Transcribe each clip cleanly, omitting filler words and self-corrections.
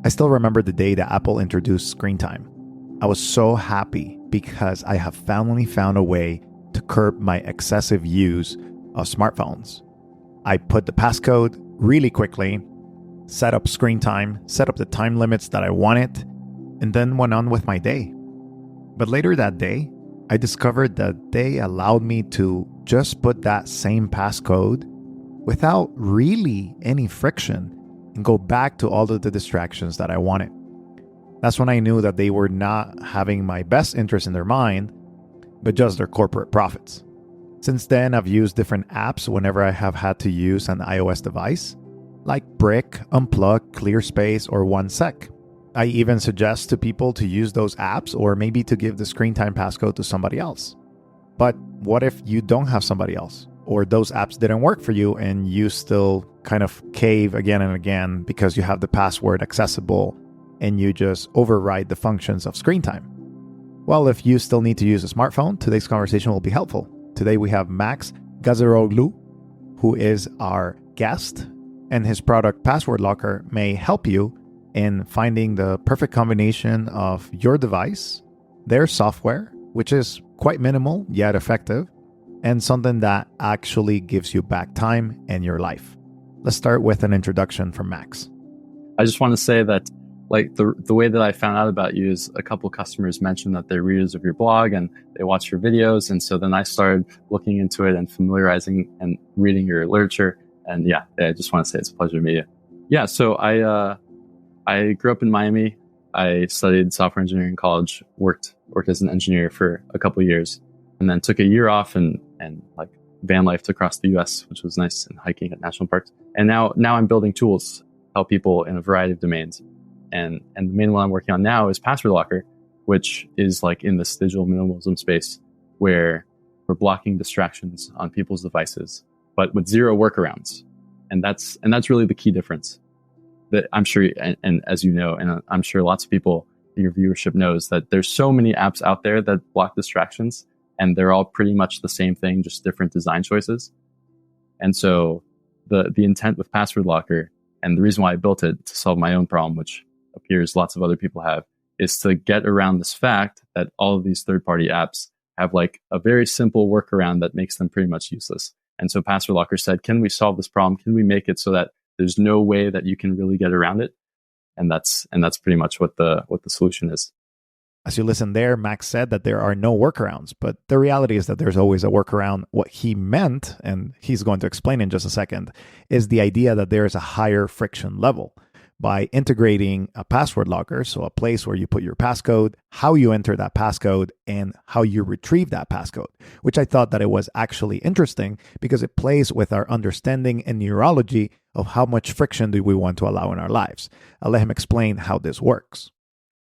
I still remember the day that Apple introduced screen time. I was so happy because I have finally found a way to curb my excessive use of smartphones. I put the passcode really quickly, set up screen time, set up the time limits that I wanted, and then went on with my day. But later that day, I discovered that they allowed me to just put that same passcode without really any friction and go back to all of the distractions that I wanted. That's when I knew that they were not having my best interest in their mind, but just their corporate profits. Since then, I've used different apps whenever I have had to use an iOS device, like Brick, Unplug, ClearSpace, or OneSec. I even suggest to people to use those apps or maybe to give the screen time passcode to somebody else. But what if you don't have somebody else? Or those apps didn't work for you and you still kind of cave again and again because you have the password accessible and you just override the functions of screen time? Well, if you still need to use a smartphone, today's conversation will be helpful. Today we have Max Gazeroglu, who is our guest, and his product Password Locker may help you in finding the perfect combination of your device, their software, which is quite minimal yet effective, and something that actually gives you back time and your life. Let's start with an introduction from Max. I just want to say that the way that I found out about you is a couple customers mentioned that they're readers of your blog and they watch your videos. And so then I started looking into it and familiarizing and reading your literature. And I just want to say it's a pleasure to meet you. Yeah, so I grew up in Miami. I studied software engineering in college, worked as an engineer for a couple of years, and then took a year off and van lifed across the US, which was nice, and hiking at national parks. And now I'm building tools to help people in a variety of domains. And the main one I'm working on now is Password Locker, which is like in this digital minimalism space where we're blocking distractions on people's devices, but with zero workarounds. And that's really the key difference that I'm sure, and as you know, and I'm sure lots of people, your viewership knows that there's so many apps out there that block distractions and they're all pretty much the same thing, just different design choices. And so the intent with Password Locker and the reason why I built it to solve my own problem, which appears lots of other people have, is to get around this fact that all of these third-party apps have like a very simple workaround that makes them pretty much useless. And so Password Locker said, can we solve this problem? Can we make it so that there's no way that you can really get around it? And that's pretty much what the solution is. As you listen there, Max said that there are no workarounds, but the reality is that there's always a workaround. What he meant, and he's going to explain in just a second, is the idea that there is a higher friction level. By integrating a password locker, so a place where you put your passcode, how you enter that passcode, and how you retrieve that passcode, which I thought that it was actually interesting because it plays with our understanding and neurology of how much friction do we want to allow in our lives. I'll let him explain how this works.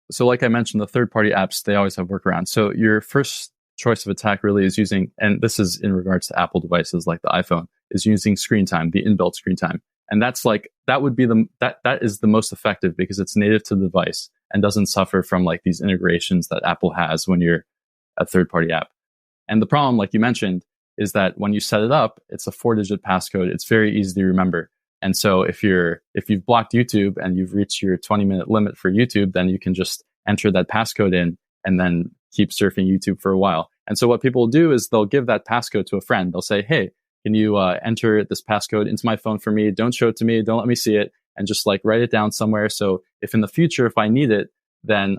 So like I mentioned, the third-party apps, they always have workarounds. So your first choice of attack really is using, and this is in regards to Apple devices like the iPhone, is using screen time, the inbuilt screen time. And that is the most effective because it's native to the device and doesn't suffer from like these integrations that Apple has when you're a third-party app. And the problem, like you mentioned, is that when you set it up, it's a 4-digit passcode. It's very easy to remember. And so if you've blocked YouTube and you've reached your 20-minute limit for YouTube, then you can just enter that passcode in and then keep surfing YouTube for a while. And so what people will do is they'll give that passcode to a friend. They'll say, hey, can you enter this passcode into my phone for me? Don't show it to me. Don't let me see it. And just like write it down somewhere. So if in the future, if I need it, then,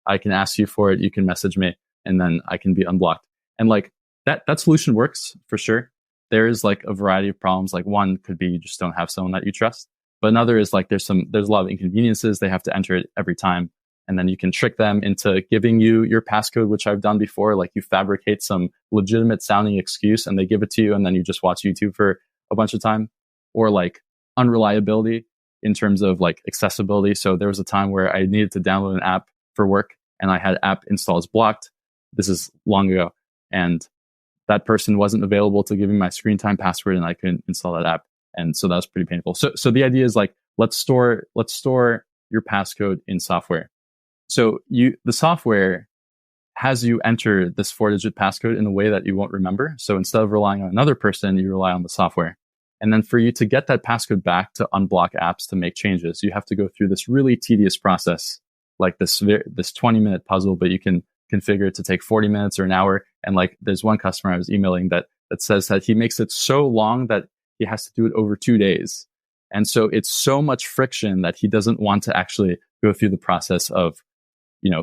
I can ask you for it. You can message me and then I can be unblocked. And like that solution works for sure. There is like a variety of problems. Like one could be you just don't have someone that you trust. But another is like there's a lot of inconveniences. They have to enter it every time. And then you can trick them into giving you your passcode, which I've done before. Like you fabricate some legitimate sounding excuse and they give it to you and then you just watch YouTube for a bunch of time. Or like unreliability in terms of like accessibility. So there was a time where I needed to download an app for work and I had app installs blocked. This is long ago. And that person wasn't available to give me my screen time password and I couldn't install that app. And so that was pretty painful. So the idea is like, let's store your passcode in software. So the software has you enter this 4-digit passcode in a way that you won't remember. So instead of relying on another person, you rely on the software. And then for you to get that passcode back to unblock apps to make changes, you have to go through this really tedious process, like this 20-minute puzzle, but you can configure it to take 40 minutes or an hour. And like there's one customer I was emailing that says that he makes it so long that he has to do it over 2 days. And so it's so much friction that he doesn't want to actually go through the process of,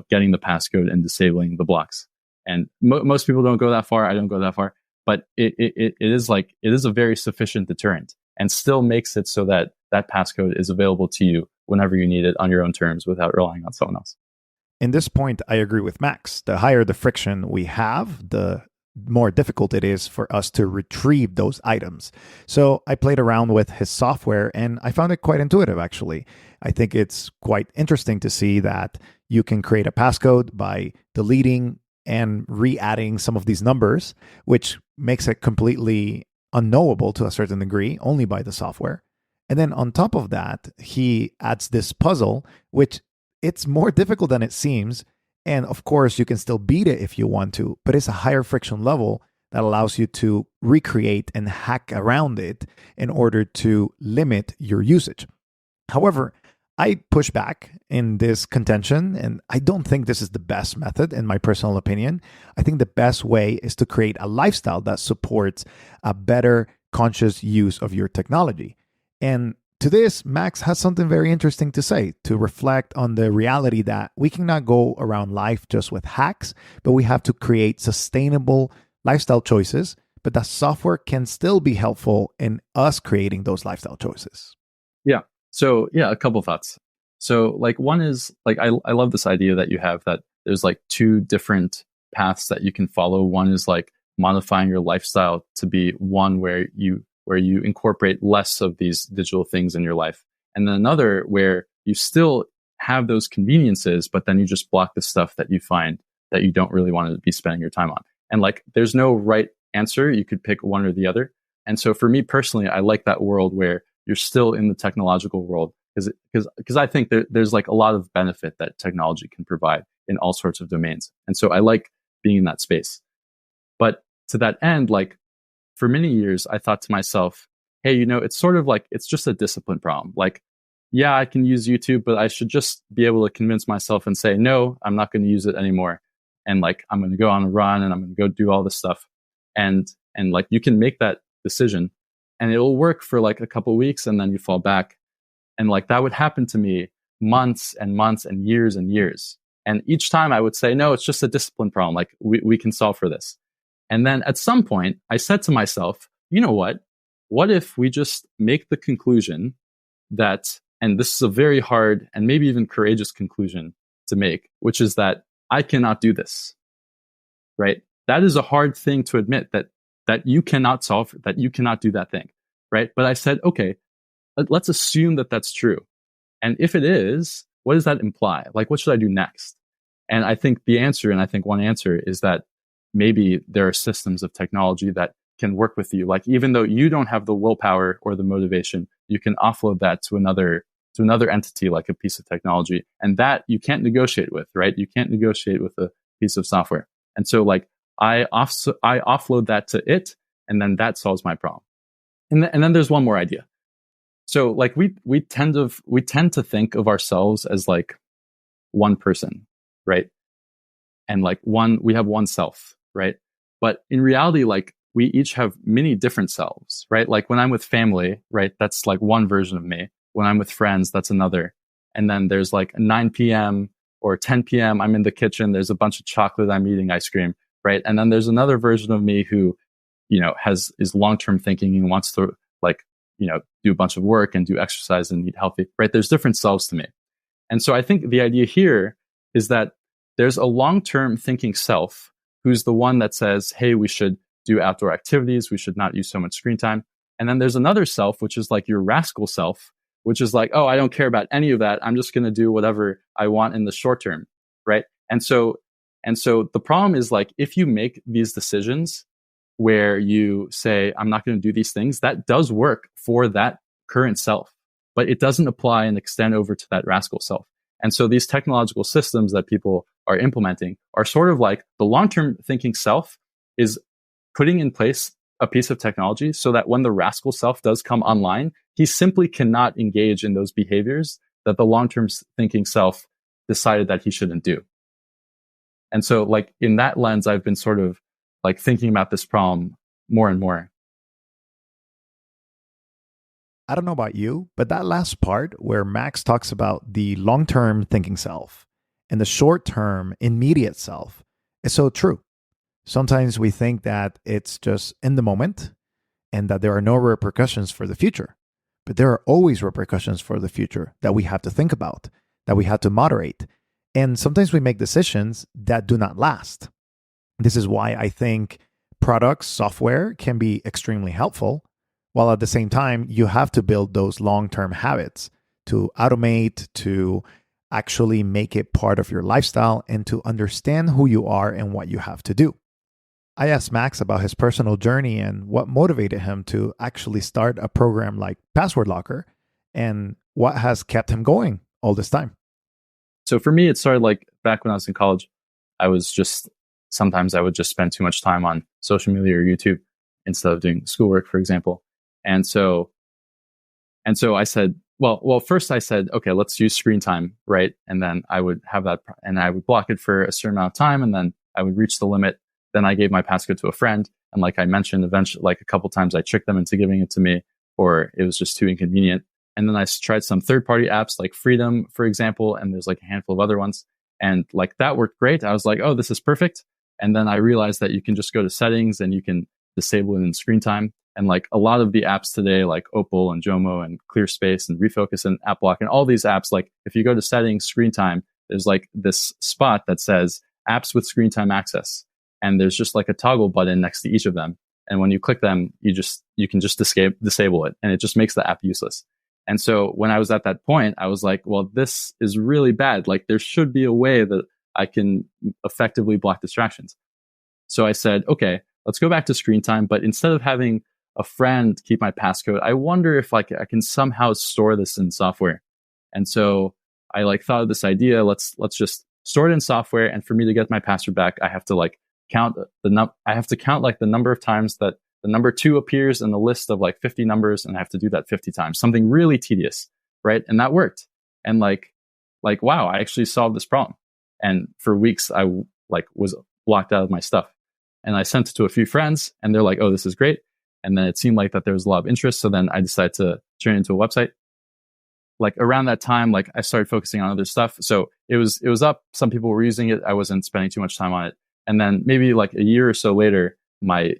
getting the passcode and disabling the blocks. And most people don't go that far. I don't go that far, but it is a very sufficient deterrent and still makes it so that that passcode is available to you whenever you need it on your own terms without relying on someone else. In this point, I agree with Max. The higher the friction we have, the more difficult it is for us to retrieve those items. So I played around with his software and I found it quite intuitive, actually. I think it's quite interesting to see that you can create a passcode by deleting and re-adding some of these numbers, which makes it completely unknowable to a certain degree only by the software. And then on top of that, he adds this puzzle, which it's more difficult than it seems. And of course, you can still beat it if you want to, but it's a higher friction level that allows you to recreate and hack around it in order to limit your usage. However, I push back in this contention, and I don't think this is the best method, in my personal opinion. I think the best way is to create a lifestyle that supports a better conscious use of your technology. And to this, Max has something very interesting to say, to reflect on the reality that we cannot go around life just with hacks, but we have to create sustainable lifestyle choices, but that software can still be helpful in us creating those lifestyle choices. Yeah. So yeah, a couple thoughts. So like one is like, I love this idea that you have that there's like two different paths that you can follow. One is like modifying your lifestyle to be one where you incorporate less of these digital things in your life. And then another where you still have those conveniences, but then you just block the stuff that you find that you don't really want to be spending your time on. And like, there's no right answer. You could pick one or the other. And so for me personally, I like that world where you're still in the technological world because I think there's like a lot of benefit that technology can provide in all sorts of domains. And so I like being in that space. But to that end, like, for many years, I thought to myself, hey, it's sort of like, it's just a discipline problem. Like, yeah, I can use YouTube, but I should just be able to convince myself and say, no, I'm not going to use it anymore. And like, I'm going to go on a run and I'm going to go do all this stuff. And like, you can make that decision and it'll work for like a couple of weeks and then you fall back. And like, that would happen to me months and months and years and years. And each time I would say, no, it's just a discipline problem. Like we can solve for this. And then at some point, I said to myself, you know what? What if we just make the conclusion that, and this is a very hard and maybe even courageous conclusion to make, which is that I cannot do this, right? That is a hard thing to admit that you cannot solve, that you cannot do that thing, right? But I said, okay, let's assume that that's true. And if it is, what does that imply? Like, what should I do next? And I think one answer is that maybe there are systems of technology that can work with you. Like, even though you don't have the willpower or the motivation, you can offload that to another entity, like a piece of technology. And that you can't negotiate with, right? You can't negotiate with a piece of software. And so like, I offload that to it, and then that solves my problem. And then there's one more idea. So like, we tend to think of ourselves as like one person, right? And like we have one self, right? But in reality, like, we each have many different selves, right? Like when I'm with family, right? That's like one version of me. When I'm with friends, that's another. And then there's like 9 p.m. or 10 p.m. I'm in the kitchen. There's a bunch of chocolate. I'm eating ice cream, right? And then there's another version of me who, is long-term thinking and wants to like, do a bunch of work and do exercise and eat healthy, right? There's different selves to me. And so I think the idea here is that there's a long-term thinking self who's the one that says, hey, we should do outdoor activities. We should not use so much screen time. And then there's another self, which is like your rascal self, which is like, oh, I don't care about any of that. I'm just going to do whatever I want in the short term, right? And so the problem is like, if you make these decisions where you say, I'm not going to do these things, that does work for that current self, but it doesn't apply and extend over to that rascal self. And so these technological systems that people are implementing are sort of like the long-term thinking self is putting in place a piece of technology so that when the rascal self does come online, he simply cannot engage in those behaviors that the long-term thinking self decided that he shouldn't do. And so like in that lens, I've been sort of like thinking about this problem more and more. I don't know about you, but that last part where Max talks about the long term thinking self and the short term immediate self is so true. Sometimes we think that it's just in the moment and that there are no repercussions for the future. But there are always repercussions for the future that we have to think about, that we have to moderate. And sometimes we make decisions that do not last. This is why I think products, software can be extremely helpful, while at the same time, you have to build those long term habits to automate, to actually make it part of your lifestyle, and to understand who you are and what you have to do. I asked Max about his personal journey and what motivated him to actually start a program like Password Locker and what has kept him going all this time. So for me, it started like back when I was in college. Sometimes I would just spend too much time on social media or YouTube instead of doing schoolwork, for example. And so I said, well, first I said, okay, let's use screen time, right? And then I would have that, and I would block it for a certain amount of time, and then I would reach the limit. Then I gave my passcode to a friend, and like I mentioned, eventually, like a couple times, I tricked them into giving it to me, or it was just too inconvenient. And then I tried some third-party apps like Freedom, for example, and there's like a handful of other ones, and like that worked great. I was like, oh, this is perfect. And then I realized that you can just go to settings and you can disable it in screen time. And like a lot of the apps today, like Opal and Jomo and ClearSpace and Refocus and AppLock and all these apps, like if you go to settings, screen time, there's like this spot that says apps with screen time access. And there's just like a toggle button next to each of them. And when you click them, you can just disable it, and it just makes the app useless. And so when I was at that point, I was like, well, this is really bad. Like there should be a way that I can effectively block distractions. So I said, okay, let's go back to screen time. But instead of having a friend keep my passcode, I wonder if like I can somehow store this in software. And so I like thought of this idea. Let's just store it in software. And for me to get my password back, I have to like count like the number of times that the number 2 appears in the list of like 50 numbers, and I have to do that 50 times. Something really tedious, right? And that worked. And like wow, I actually solved this problem. And for weeks, I like was blocked out of my stuff. And I sent it to a few friends, and they're like, "Oh, this is great." And then it seemed like that there was a lot of interest. So then I decided to turn it into a website. Like around that time, like I started focusing on other stuff. So it was up. Some people were using it. I wasn't spending too much time on it. And then maybe like a year or so later, my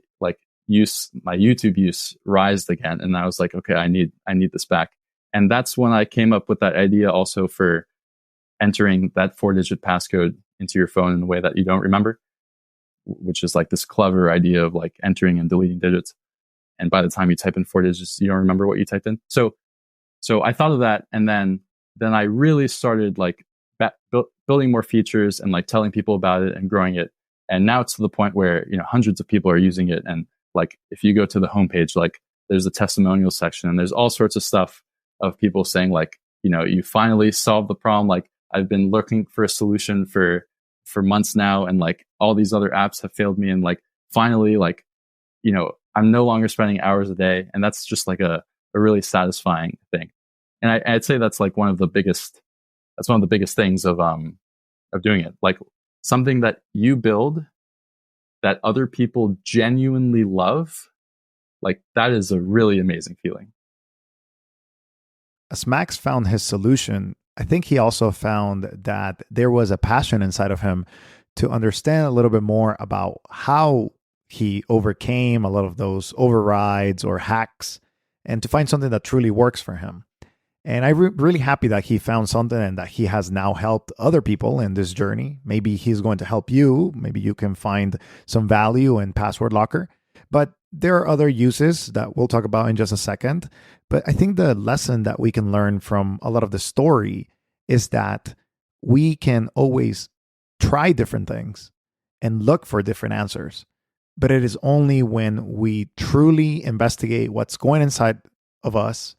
YouTube use rised again. And I was like, okay, I need this back. And that's when I came up with that idea also for entering that 4-digit passcode into your phone in a way that you don't remember, which is like this clever idea of like entering and deleting digits. And by the time you type in 4 digits, you don't remember what you typed in. So I thought of that. And then I really started like building more features and like telling people about it and growing it. And now it's to the point where, hundreds of people are using it. And like, if you go to the homepage, like there's a testimonial section and there's all sorts of stuff of people saying like, you finally solved the problem. Like I've been looking for a solution for months now. And like all these other apps have failed me. And like, finally, like, I'm no longer spending hours a day. And that's just like a really satisfying thing. And I'd say that's like one of the biggest things of doing it. Like something that you build that other people genuinely love, like that is a really amazing feeling. As Max found his solution, I think he also found that there was a passion inside of him to understand a little bit more about how he overcame a lot of those overrides or hacks and to find something that truly works for him. And I'm really happy that he found something and that he has now helped other people in this journey. Maybe he's going to help you. Maybe you can find some value in Password Locker. But there are other uses that we'll talk about in just a second. But I think the lesson that we can learn from a lot of the story is that we can always try different things and look for different answers. But it is only when we truly investigate what's going inside of us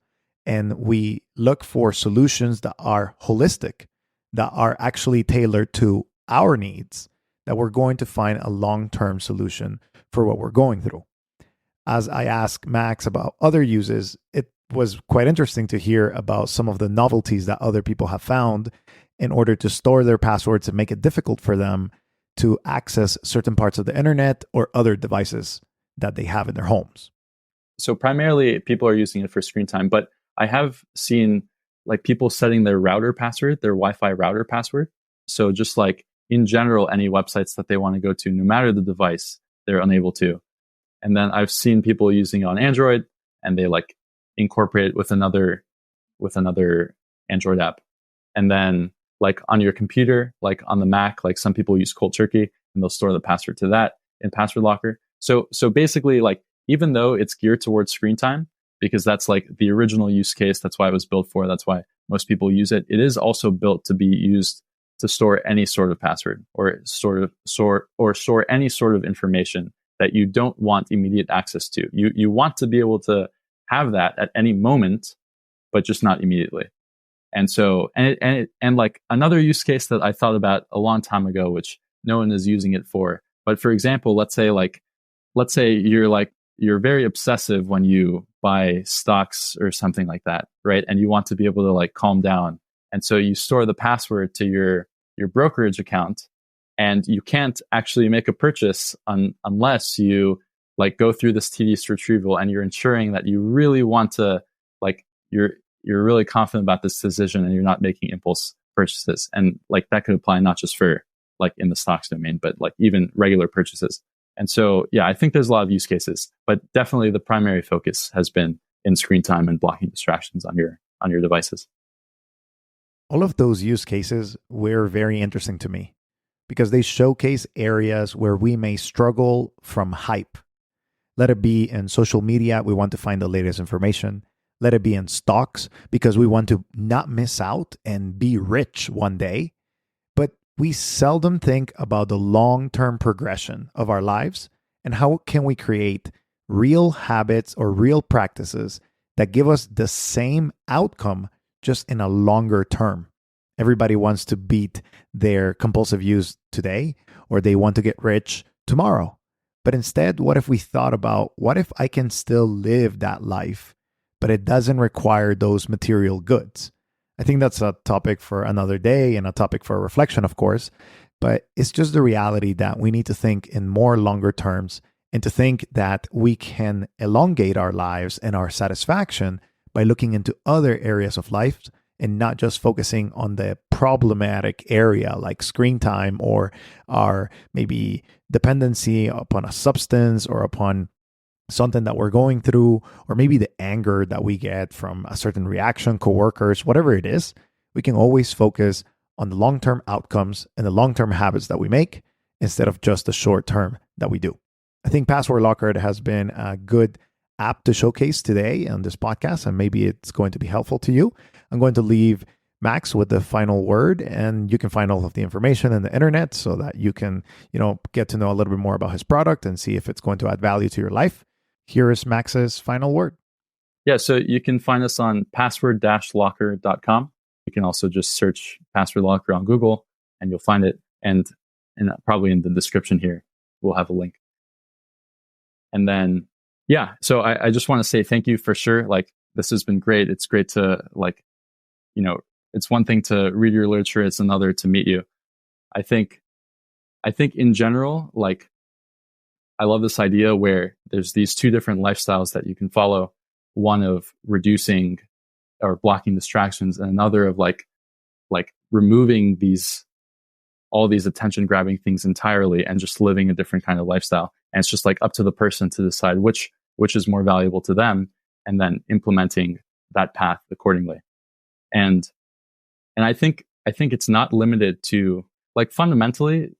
and we look for solutions that are holistic, that are actually tailored to our needs, that we're going to find a long-term solution for what we're going through. as I asked Max about other uses, it was quite interesting to hear about some of the novelties that other people have found in order to store their passwords and make it difficult for them to access certain parts of the internet or other devices that they have in their homes. So primarily people are using it for screen time, but I have seen like people setting their router password, their Wi-Fi router password. So just like in general, any websites that they want to go to, no matter the device, they're unable to. And then I've seen people using it on Android, and they like incorporate it with another Android app. And then like on your computer, like on the Mac, like some people use cold turkey and they'll store the password to that in password locker. So basically, like even though it's geared towards screen time, because that's like the original use case, that's why it was built for, that's why most people use it. It is also built to be used to store any sort of password or store any sort of information that you don't want immediate access to. You want to be able to have that at any moment, but just not immediately. And so, and like another use case that I thought about a long time ago, which no one is using it for. But for example, let's say you're very obsessive when you buy stocks or something like that, right? And you want to be able to like calm down. And so you store the password to your brokerage account, and you can't actually make a purchase unless you like go through this tedious retrieval, and you're ensuring that you really want to, like, you're really confident about this decision and you're not making impulse purchases. And like that could apply not just for like in the stocks domain, but like even regular purchases. And so, yeah, I think there's a lot of use cases, but definitely the primary focus has been in screen time and blocking distractions on your devices. All of those use cases were very interesting to me because they showcase areas where we may struggle from hype. Let it be in social media, we want to find the latest information. Let it be in stocks because we want to not miss out and be rich one day. But we seldom think about the long-term progression of our lives and how can we create real habits or real practices that give us the same outcome just in a longer term. Everybody wants to beat their compulsive use today, or they want to get rich tomorrow. But instead, what if we thought about what if I can still live that life, but it doesn't require those material goods? I think that's a topic for another day and a topic for reflection, of course. But it's just the reality that we need to think in more longer terms and to think that we can elongate our lives and our satisfaction by looking into other areas of life and not just focusing on the problematic area like screen time or our maybe dependency upon a substance or upon something that we're going through, or maybe the anger that we get from a certain reaction, coworkers, whatever it is. We can always focus on the long-term outcomes and the long-term habits that we make instead of just the short-term that we do. I think Password Locker has been a good app to showcase today on this podcast, and maybe it's going to be helpful to you. I'm going to leave Max with the final word, and you can find all of the information on the internet so that you can, get to know a little bit more about his product and see if it's going to add value to your life. Here is Max's final word. Yeah, so you can find us on password-locker.com. You can also just search Password Locker on Google and you'll find it. And probably in the description here, we'll have a link. And then, yeah, so I just want to say thank you for sure. Like, this has been great. It's great to it's one thing to read your literature. It's another to meet you. I think in general, like, I love this idea where there's these two different lifestyles that you can follow. One of reducing or blocking distractions, and another of like removing all these attention grabbing things entirely and just living a different kind of lifestyle. And it's just like up to the person to decide which is more valuable to them, and then implementing that path accordingly. And I think it's not limited to, like, fundamentally,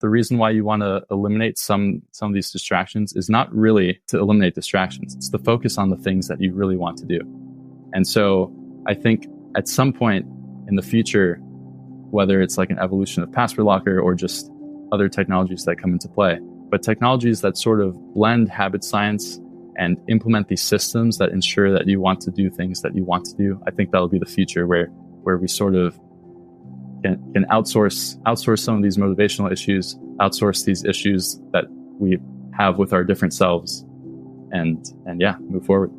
the reason why you want to eliminate some of these distractions is not really to eliminate distractions. It's to focus on the things that you really want to do. And so I think at some point in the future, whether it's like an evolution of Password Locker or just other technologies that come into play, but technologies that sort of blend habit science and implement these systems that ensure that you want to do things that you want to do, I think that'll be the future where we sort of can outsource some of these motivational issues, outsource these issues that we have with our different selves, and yeah, move forward.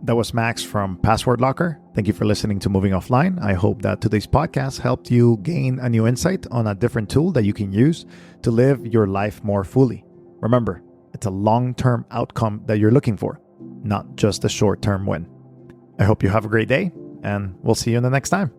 That was Max from Password Locker. Thank you for listening to Moving Offline. I hope that today's podcast helped you gain a new insight on a different tool that you can use to live your life more fully. Remember, it's a long-term outcome that you're looking for, not just a short-term win. I hope you have a great day, and we'll see you in the next time.